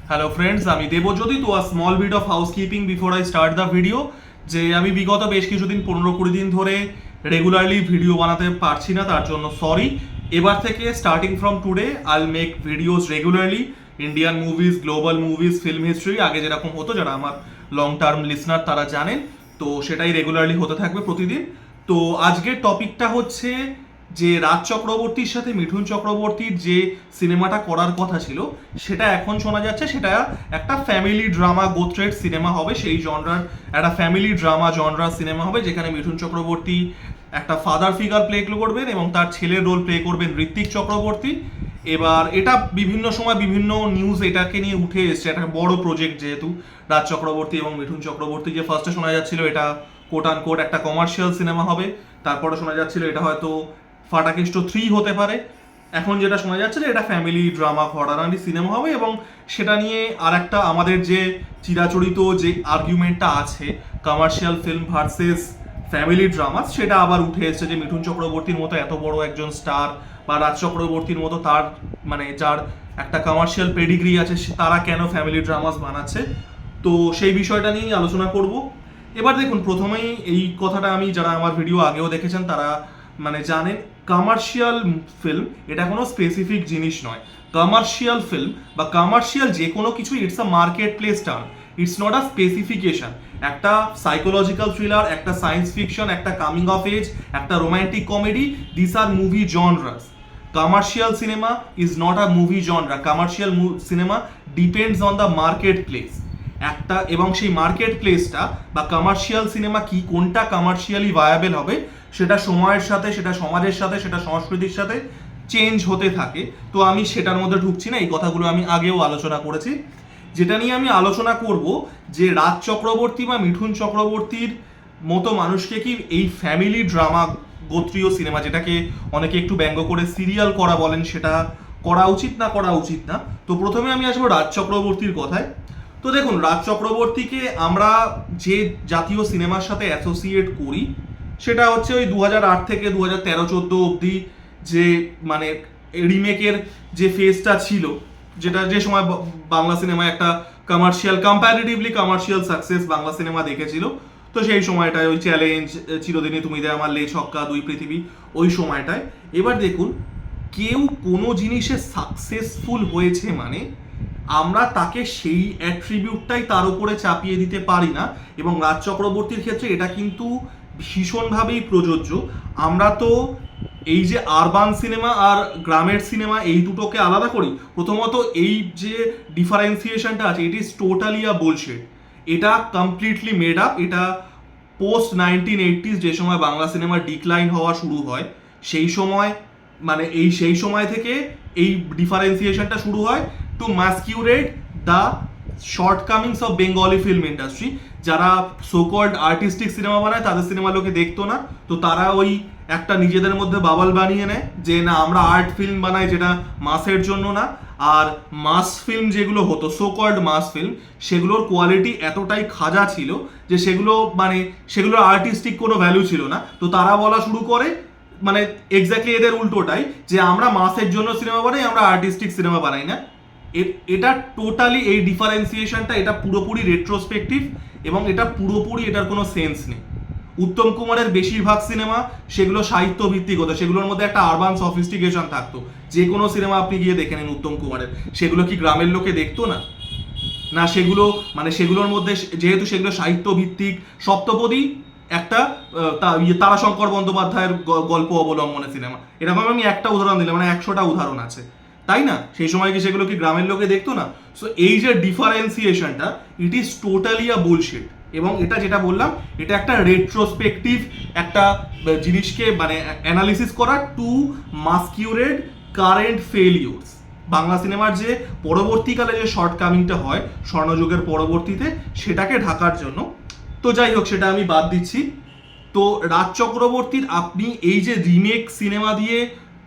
Hello friends, আমি দেবজ্যোতি। তো a small bit of housekeeping before I start the video. যে আমি বিগত বেশ কিছুদিন 15-20 দিন ধরে রেগুলারলি ভিডিও বানাতে পারছি না, তার জন্য সরি। এবার থেকে starting from today I will make videos regularly. Indian movies, global movies, film history, আগে যেরকম হতো, যারা আমার লং টার্ম লিসনার তারা জানেন, তো সেটাই রেগুলারলি হতে থাকবে প্রতিদিন। তো আজকের টপিকটা হচ্ছে যে রাজ চক্রবর্তীর সাথে মিঠুন চক্রবর্তীর যে সিনেমাটা করার কথা ছিল, সেটা এখন শোনা যাচ্ছে সেটা একটা ফ্যামিলি ড্রামা গোত্রের সিনেমা হবে। সেই জনরার একটা ফ্যামিলি ড্রামা জনরার সিনেমা হবে, যেখানে মিঠুন চক্রবর্তী একটা ফাদার ফিগার প্লে করবেন এবং তার ছেলের রোল প্লে করবেন ঋত্বিক চক্রবর্তী। এবার এটা বিভিন্ন সময় বিভিন্ন নিউজ এটাকে নিয়ে উঠে এসছে, একটা বড় প্রজেক্ট যেহেতু রাজ চক্রবর্তী এবং মিঠুন চক্রবর্তী। যে ফার্স্টে শোনা যাচ্ছিল এটা কোট আন কোট একটা কমার্শিয়াল সিনেমা হবে, তারপরে শোনা যাচ্ছিল এটা হয়তো ফাটাকেষ্ট 3 হতে পারে। এখন যেটা শোনা যাচ্ছে যে এটা ফ্যামিলি ড্রামা ঘরানারি সিনেমা হবে, এবং সেটা নিয়ে আর একটা আমাদের যে চিরাচরিত যে আর্গুমেন্টটা আছে commercial film versus family drama, সেটা আবার উঠে এসেছে যে মিঠুন চক্রবর্তীর মতো এত বড় একজন স্টার বা রাজ চক্রবর্তীর মতো তার মানে যার একটা কমার্শিয়াল পেডিগ্রি আছে, তারা কেন ফ্যামিলি ড্রামাস বানাচ্ছে। তো সেই বিষয়টা নিয়েই আলোচনা করব। এবার দেখুন, প্রথমেই এই কথাটা আমি, যারা আমার ভিডিও আগেও দেখেছেন তারা মানে জানেন, কমার্শিয়াল ফিল্ম এটা কোনো স্পেসিফিক জিনিস নয়। কমার্শিয়াল ফিল্ম বা কমার্শিয়াল যে কোনো কিছু, it's a market place term, it's not a specification. একটা সাইকোলজিক্যাল থ্রিলার, একটা সায়েন্স ফিকশন, একটা কামিং অফ এজ, একটা romantic comedy, this are movie genres. Commercial cinema is not a movie genre. Commercial cinema depends on the market place একটা, এবং সেই market প্লেসটা বা commercial cinema কি, কোনটা কমার্শিয়ালি ভায়াবেল হবে, সেটা সময়ের সাথে, সেটা সমাজের সাথে, সেটা সংস্কৃতির সাথে চেঞ্জ হতে থাকে। তো আমি সেটার মধ্যে ঢুকছি না, এই কথাগুলো আমি আগেও আলোচনা করেছি। যেটা নিয়ে আমি আলোচনা করব, যে রাজ চক্রবর্তী বা মিঠুন চক্রবর্তীর মতো মানুষকে কি এই ফ্যামিলি ড্রামা গোত্রীয় সিনেমা, যেটাকে অনেকে একটু ব্যঙ্গ করে সিরিয়াল করা বলেন, সেটা করা উচিত না করা উচিত না। তো প্রথমে আমি আসবো রাজ চক্রবর্তীর কথায়। তো দেখুন, রাজ চক্রবর্তীকে আমরা যে জাতীয় সিনেমার সাথে অ্যাসোসিয়েট করি, সেটা হচ্ছে ওই 2008 থেকে 2013-14 অবধি যে মানে রিমেকের যে ফেজটা ছিল, যেটা যে সময় বাংলা সিনেমায় একটা commercial, comparatively commercial success Bangla cinema দেখেছিল। তো সেই সময়টায় ওই চ্যালেঞ্জ, চিরদিনই তুমি দে আমার, লে ছক্কা, দুই পৃথিবী, ওই সময়টায়। এবার দেখুন, কেউ কোনো জিনিসে সাকসেসফুল হয়েছে মানে আমরা তাকে সেই অ্যাট্রিবিউটটাই তার উপরে চাপিয়ে দিতে পারি না। এবং রাজ চক্রবর্তীর ক্ষেত্রে এটা কিন্তু ভীষণভাবেই প্রযোজ্য। আমরা তো এই যে আরবান সিনেমা আর গ্রামের সিনেমা, এই দুটোকে আলাদা করি। প্রথমত এই যে ডিফারেন্সিয়েশনটা আছে, ইট ইজ টোটালি আ বুলশিট। এটা কমপ্লিটলি মেড আপ। এটা পোস্ট 1980s, যে সময় বাংলা সিনেমার ডিক্লাইন হওয়া শুরু হয়, সেই সময় মানে সেই সময় থেকে এই ডিফারেন্সিয়েশনটা শুরু হয় to masquerade the shortcomings of Bengali film industry. যারা সোকল্ড আর্টিস্টিক সিনেমা বানায়, তাদের সিনেমা লোকে দেখতো না, তো তারা ওই একটা নিজেদের মধ্যে বাবল বানিয়ে নেয় যে না, আমরা আর্ট ফিল্ম বানাই যেটা মাসের জন্য না। আর মাস ফিল্ম যেগুলো হতো, সোকল্ড মাস ফিল্ম, সেগুলোর কোয়ালিটি এতটাই খাজা ছিল যে সেগুলো মানে সেগুলোর আর্টিস্টিক কোনো ভ্যালু ছিল না। তো তারা বলা শুরু করে, মানে এক্স্যাক্টলি এদের উল্টোটাই, যে আমরা মাসের জন্য সিনেমা বানাই, আমরা আর্টিস্টিক সিনেমা বানাই না। এটা টোটালি, এই ডিফারেন্সিয়েশনটা এটা পুরোপুরি রেট্রোস্পেক্টিভ, এবং এটা পুরোপুরি, এটার কোনো সেন্স নেই। উত্তম কুমারের বেশিরভাগ সিনেমা সেগুলো সাহিত্য ভিত্তিক হতো, সেগুলোর মধ্যে একটা আরবান সফিস্টিকেশন থাকতো। যে কোনো সিনেমা আপনি গিয়ে দেখে নিন উত্তম কুমারের, সেগুলো কি গ্রামের লোকে দেখতো না? না, সেগুলো মানে সেগুলোর মধ্যে যেহেতু সেগুলো সাহিত্য ভিত্তিক, সপ্তপদী একটা তারাশঙ্কর বন্দ্যোপাধ্যায়ের গল্প অবলম্বনে সিনেমা, এরকম আমি একটা উদাহরণ দিলাম, মানে 100টা উদাহরণ আছে, তাই না? সেই সময় কি সেগুলো কি গ্রামের লোকে দেখতো না? সো এই যে ডিফারেন্সিয়েশনটা, it is totally a bullshit. এবং এটা যেটা বললাম, এটা একটা রেট্রোস্পেক্টিভ একটা জিনিসকে মানে অ্যানালিসিস করা টু মাস্কিউরেট কারেন্ট ফেলিওরস। বাংলা সিনেমার যে পরবর্তীকালে যে শর্টকামিংটা হয় স্বর্ণযুগের পরবর্তীতে, সেটাকে ঢাকার জন্য। তো যাই হোক, সেটা আমি বাদ দিচ্ছি। তো রাজ চক্রবর্তীর আপনি এই যে রিমেক সিনেমা দিয়ে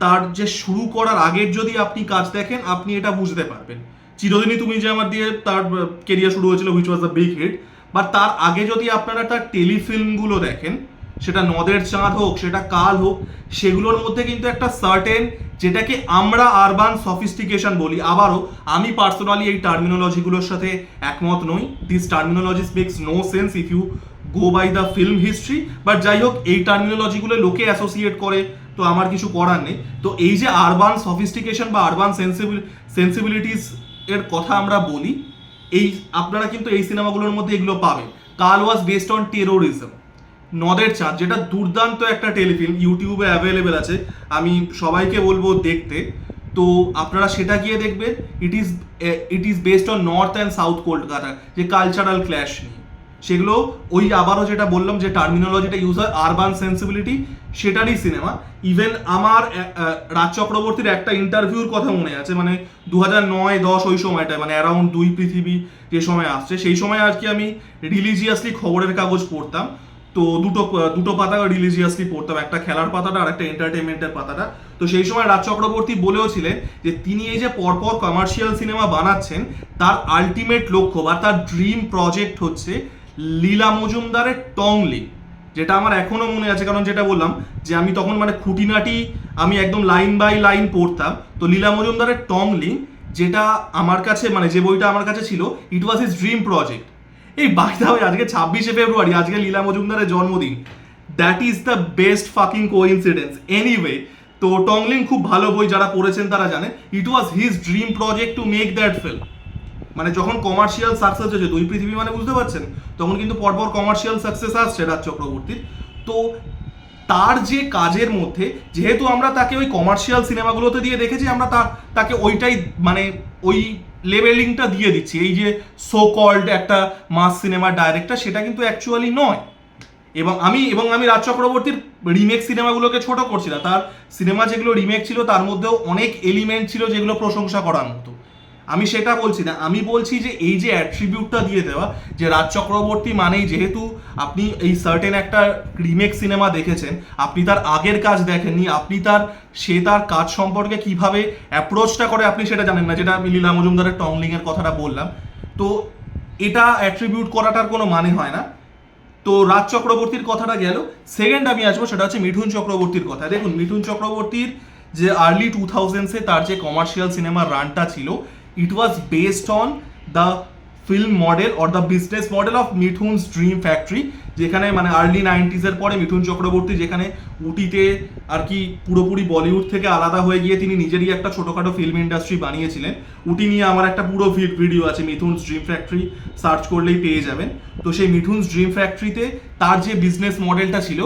তার যে শুরু করার আগের যদি আপনি কাজ দেখেন, আপনি এটা বুঝতে পারবেন। চিরদিনই তুমি যে আমার দিয়ে তার কেরিয়ার শুরু হয়েছিল, which was the big hit. But তার আগে যদি আপনারা তার টেলিফিল্মগুলো দেখেন, সেটা নদের চাঁদ হোক, সেটা কাল হোক, সেগুলোর মধ্যে কিন্তু একটা সার্টেন, যেটাকে আমরা আরবান সফিস্টিকেশন বলি। আবারও আমি পার্সোনালি এই টার্মিনোলজিগুলোর সাথে একমত নই। This terminologies makes no sense if you go by the film history. But যাই হোক, এই টার্মিনোলজিগুলো লোকে অ্যাসোসিয়েট করে, তো আমার কিছু করার নেই। তো এই যে আরবান সফিস্টিকেশন বা আরবান সেন্সিবিলিটিস এর কথা আমরা বলি, এই আপনারা কিন্তু এই সিনেমাগুলোর মধ্যে এগুলো পাবেন। কাল ওয়াজ বেসড অন টেরোরিজম। নদের চাঁদ, যেটা দুর্দান্ত একটা টেলিফিল্ম, ইউটিউবে অ্যাভেলেবেল আছে, আমি সবাইকে বলবো দেখতে। তো আপনারা সেটা গিয়ে দেখবেন। It is based on north and south Kolkata, যে কালচারাল ক্ল্যাশ নিয়ে, সেগুলো ওই আবারও যেটা বললাম যে টার্মিনোলজিটা ইউজ হয় আরবান সেন্সিবিলিটি, সেটারই সিনেমা। ইভেন আমার রাজ চক্রবর্তীর একটা ইন্টারভিউর কথা মনে আছে, মানে 2009-10 ওই সময়টায়, মানে অ্যারাউন্ড দুই পৃথিবী যে সময় আসছে, সেই সময় আর কি আমি রিলিজিয়াসলি খবরের কাগজ পড়তাম। তো দুটো পাতা রিলিজিয়াসলি পড়তাম, একটা খেলার পাতাটা আর একটা এন্টারটেনমেন্টের পাতাটা। তো সেই সময় রাজ চক্রবর্তী বলেও ছিলেন যে তিনি এই যে পরপর কমার্শিয়াল সিনেমা বানাচ্ছেন, তার আলটিমেট লক্ষ্য বা তার ড্রিম প্রজেক্ট হচ্ছে লীলা মজুমদারের টংলি, যেটা আমার এখনো মনে আছে। কারণ যেটা বললাম যে আমি তখন মানে খুঁটিনাটি আমি একদম লাইন বাই লাইন পড়তাম। তো লীলা মজুমদারের টংলি, যেটা আমার কাছে মানে যে বইটা আমার কাছে ছিল, it was his dream project. এই বাকিটা হয় আজকে 26শে ফেব্রুয়ারি, আজকে লীলা মজুমদারের জন্মদিন। That is the best fucking coincidence. Anyway, তো টংলিং খুব ভালো বই, যারা পড়েছেন তারা জানে। It was his dream project to make that film. মানে যখন কমার্শিয়াল সাকসেস হয়েছে দুই পৃথিবী, মানে বুঝতে পারছেন, তখন কিন্তু পরপর কমার্শিয়াল সাকসেস আসছে রাজ চক্রবর্তীর। তো তার যে কাজের মধ্যে, যেহেতু আমরা তাকে ওই কমার্শিয়াল সিনেমাগুলোতে দিয়ে দেখেছি, আমরা তাকে ওইটাই মানে ওই লেভেলিংটা দিয়ে দিচ্ছি। এই যে সো কল্ড একটা মাস সিনেমার ডাইরেক্টর, সেটা কিন্তু অ্যাকচুয়ালি নয়। এবং আমি রাজ চক্রবর্তীর রিমেক সিনেমাগুলোকে ছোট করছি না। তার সিনেমা যেগুলো রিমেক ছিল, তার মধ্যেও অনেক এলিমেন্ট ছিল যেগুলো প্রশংসা করার মতো। আমি সেটা বলছি না, আমি বলছি যে এই যে অ্যাট্রিবিউটটা দিয়ে দেওয়া, যে রাজ চক্রবর্তী মানেই, যেহেতু আপনি এই সার্টেন একটা রিমেক সিনেমা দেখেছেন, আপনি তার আগের কাজ দেখেননি, আপনি তার কাজ সম্পর্কে কিভাবে অ্যাপ্রোচটা করে আপনি সেটা জানেন না, যেটা আমি লীলা মজুমদারের টংলিং এর কথাটা বললাম। তো এটা অ্যাট্রিবিউট করাটার কোনো মানে হয় না। তো রাজ চক্রবর্তীর কথাটা গেল। সেকেন্ড আমি আসবো, সেটা হচ্ছে মিঠুন চক্রবর্তীর কথা। দেখুন, মিঠুন চক্রবর্তীর যে আর্লি 2000s তার যে কমার্শিয়াল সিনেমার রানটা ছিল, it was based on the film model or the business model of Mithun's dream factory, যেখানে মানে আর্লি 90s পরে মিঠুন চক্রবর্তী যেখানে উটিতে আর কি পুরোপুরি বলিউড থেকে আলাদা হয়ে গিয়ে তিনি নিজেরই একটা ছোটোখাটো ফিল্ম ইন্ডাস্ট্রি বানিয়েছিলেন। উটি নিয়ে আমার একটা পুরো ভিডিও আছে, মিঠুনস ড্রিম ফ্যাক্টরি সার্চ করলেই পেয়ে যাবেন। তো সেই মিঠুনস ড্রিম ফ্যাক্টরিতে তার যে বিজনেস মডেলটা ছিল,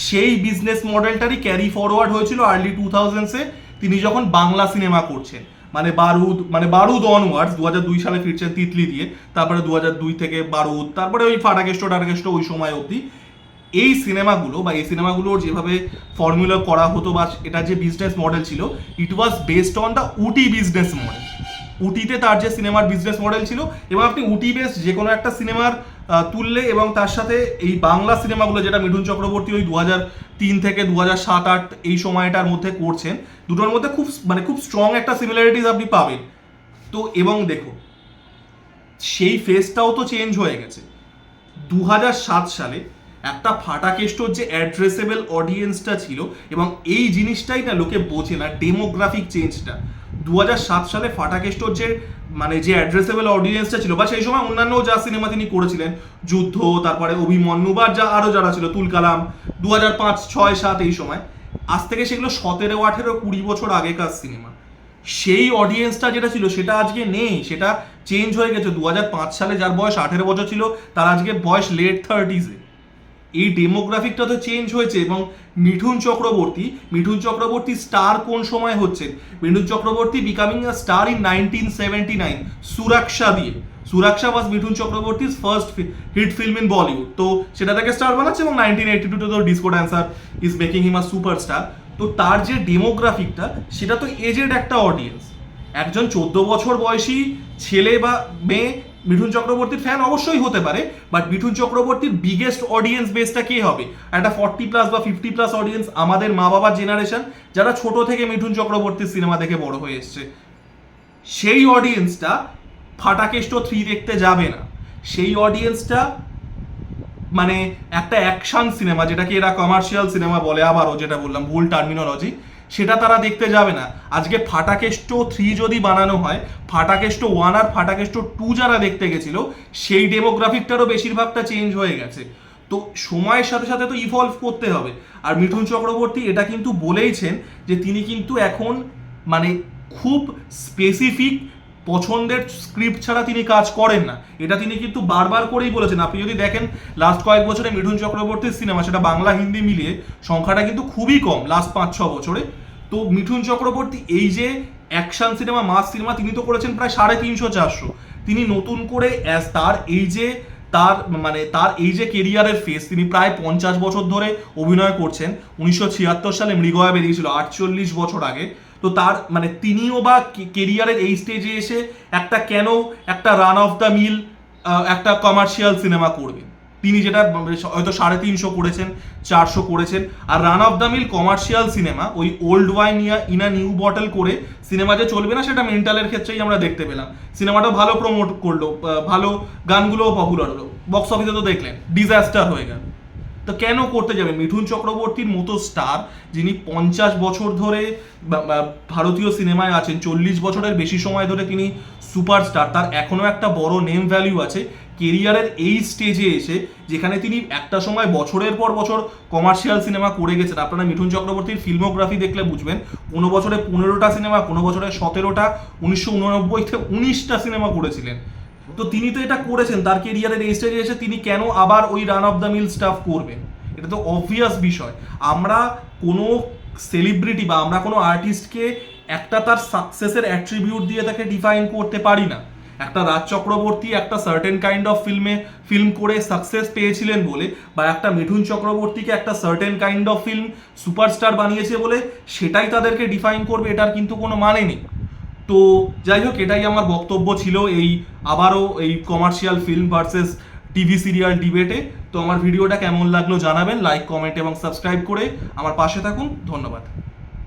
সেই বিজনেস মডেলটারই ক্যারি ফরওয়ার্ড হয়েছিল আর্লি 2000s তিনি যখন বাংলা সিনেমা করছেন, মানে বারুদ অনওয়ার্ডস। 2002 সালে ফিরছেন তিতলি দিয়ে, তারপরে 2002 থেকে বারুদ, তারপরে ওই ফাটাকেষ্ট ওই সময় অবধি এই সিনেমাগুলোর যেভাবে ফর্মুলা করা হতো বা এটা যে বিজনেস মডেল ছিল, it was based on the Ooty business model. উটিতে তার যে সিনেমার বিজনেস মডেল ছিল, এবং আপনি উটি বেসড যে কোনো একটা সিনেমার তুললে এবং তার সাথে এই বাংলা সিনেমাগুলো যেটা মিঠুন চক্রবর্তী ওই 2003 থেকে 2007-08 এই সময়টার মধ্যে করছেন, দুটোর মধ্যে খুব স্ট্রং একটা সিমিলারিটিস আপনি পাবেন। তো এবং দেখো, সেই ফেসটাও তো চেঞ্জ হয়ে গেছে। 2007 সালে একটা ফাটাকেষ্টর যে অ্যাড্রেসেবল অডিয়েন্সটা ছিল, এবং এই জিনিসটাই না লোকে বোঝে না, ডেমোগ্রাফিক চেঞ্জটা। 2007 সালে ফাটাকেষ্টর যে অ্যাড্রেসেবল অডিয়েন্সটা ছিল, বা সেই সময় অন্যান্য যা সিনেমা তিনি করেছিলেন, যুদ্ধ, তারপরে অভিমন্যু, বা যারা ছিল, তুলকালাম, 2005, 6, 7 এই সময়, আজ থেকে সেগুলো 17, 18, 20 বছর আগেকার সিনেমা। সেই অডিয়েন্সটা যেটা ছিল সেটা আজকে নেই, সেটা চেঞ্জ হয়ে গেছে। 2005 সালে যার বয়স 18 বছর ছিল, তার আজকে বয়স লেট 30s। এই ডেমোগ্রাফিকটা তো চেঞ্জ হয়েছে। এবং মিঠুন চক্রবর্তী স্টার কোন সময় হচ্ছেন? Mithun Chakraborty becoming a star in 1979 Suraksha দিয়ে। সুরাক্ষা ওয়াজ মিঠুন চক্রবর্তীর first hit film in Bollywood. তো সেটা থেকে স্টার বানাচ্ছে, এবং 1982 তো Disco Dancer is making him a superstar. তো তার যে ডেমোগ্রাফিকটা, সেটা তো এজেড একটা অডিয়েন্স। একজন 14 বছর বয়সী ছেলে বা মেয়ে মিঠুন চক্রবর্তীর ফ্যান অবশ্যই হতে পারে, বাট মিঠুন চক্রবর্তীর বিগেস্ট অডিয়েন্স বেসটা কে হবে? একটা 40+ বা 50+ অডিয়েন্স, আমাদের মা বাবার জেনারেশন, যারা ছোট থেকে মিঠুন চক্রবর্তীর সিনেমা দেখে বড় হয়ে এসছে। সেই অডিয়েন্সটা ফাটাকেষ্ট 3 দেখতে যাবে না। সেই অডিয়েন্সটা মানে একটা অ্যাকশন সিনেমা, যেটাকে এরা কমার্শিয়াল সিনেমা বলে, আবারও যেটা বললাম ভুল টার্মিনোলজি, সেটা তারা দেখতে যাবে না। আজকে ফাটাকেষ্ট 3 যদি বানানো হয়, ফাটাকেষ্ট 1 আর ফাটাকেষ্ট 2 যারা দেখতে গেছিল সেই ডেমোগ্রাফিকটারও বেশিরভাগটা চেঞ্জ হয়ে গেছে। তো সময়ের সাথে সাথে তো ইভলভ করতে হবে। আর মিঠুন চক্রবর্তী এটা কিন্তু বলেইছেন যে তিনি কিন্তু এখন মানে খুব স্পেসিফিক পছন্দের স্ক্রিপ্ট ছাড়া তিনি কাজ করেন না, এটা তিনি কিন্তু বারবার করেই বলেছেন। আপনি যদি দেখেন লাস্ট কয়েক বছরে মিঠুন চক্রবর্তীর সিনেমা, সেটা বাংলা হিন্দি মিলিয়ে সংখ্যাটা কিন্তু খুবই কম লাস্ট 5-6 বছরে। তো মিঠুন চক্রবর্তী এই যে অ্যাকশন সিনেমা, মাস সিনেমা তিনি তো করেছেন প্রায় 350-400। তিনি নতুন করে তার এই যে তার এই যে কেরিয়ারের ফেস, তিনি প্রায় 50 বছর ধরে অভিনয় করছেন। 1976 সালে মৃগয়া বেরিয়েছিল, 48 বছর আগে। তো তার মানে তিনিও বা কেরিয়ারের এই স্টেজে এসে একটা রান অফ দ্য মিল একটা কমার্শিয়াল সিনেমা করবেন। তিনি যেটা হয়তো 350 করেছেন, 400 করেছেন। আর run of the mill commercial cinema, ওই old wine in a new bottle করে সিনেমা যে চলবে না, সেটা মেন্টালের ক্ষেত্রেই আমরা দেখতে পেলাম। সিনেমাটা ভালো প্রমোট করলো, ভালো গানগুলোও পপুলার হলো, বক্স অফিসে তো দেখলেন ডিজাস্টার হয়ে গেল। তো কেন করতে যাবে? মিঠুন চক্রবর্তীর মতো স্টার, যিনি 50 বছর ধরে ভারতীয় সিনেমায় আছেন, 40 বছরের বেশি সময় ধরে তিনি সুপারস্টার, তার এখনো একটা বড় নেম ভ্যালু আছে। কেরিয়ারের এই স্টেজে এসে, যেখানে তিনি একটা সময় বছরের পর বছর কমার্শিয়াল সিনেমা করে গেছেন, আপনারা মিঠুন চক্রবর্তীর ফিল্মোগ্রাফি দেখলে বুঝবেন, কোনো বছরে 15টা সিনেমা, কোনো বছরে 17টা, 1989-তে 19টা সিনেমা করেছিলেন। তো তিনি তো এটা করেছেন, তার কেরিয়ারের এই স্টেজে এসে তিনি কেন আবার ওই run of the mill stuff করবেন? এটা তো অবভিয়াস বিষয়। আমরা কোনো সেলিব্রিটি বা আমরা কোনো আর্টিস্টকে একটা তার সাকসেসের অ্যাট্রিবিউট দিয়ে তাকে ডিফাইন করতে পারি না। একটা রাজ চক্রবর্তী একটা সার্টেন কাইন্ড অফ ফিল্ম করে সাকসেস পেয়েছিলেন বলে, বা একটা মিঠুন চক্রবর্তীকে একটা certain kind of film superstar বানিয়েছে বলে সেটাই তাদেরকে ডিফাইন করবে, এটার কিন্তু কোনো মানে নেই। তো যাই হোক, এটাই আমার বক্তব্য ছিল আবারও এই commercial film versus TV serial ডিবেটে। তো আমার ভিডিওটা কেমন লাগলো জানাবেন, লাইক, কমেন্ট এবং সাবস্ক্রাইব করে আমার পাশে থাকুন। ধন্যবাদ।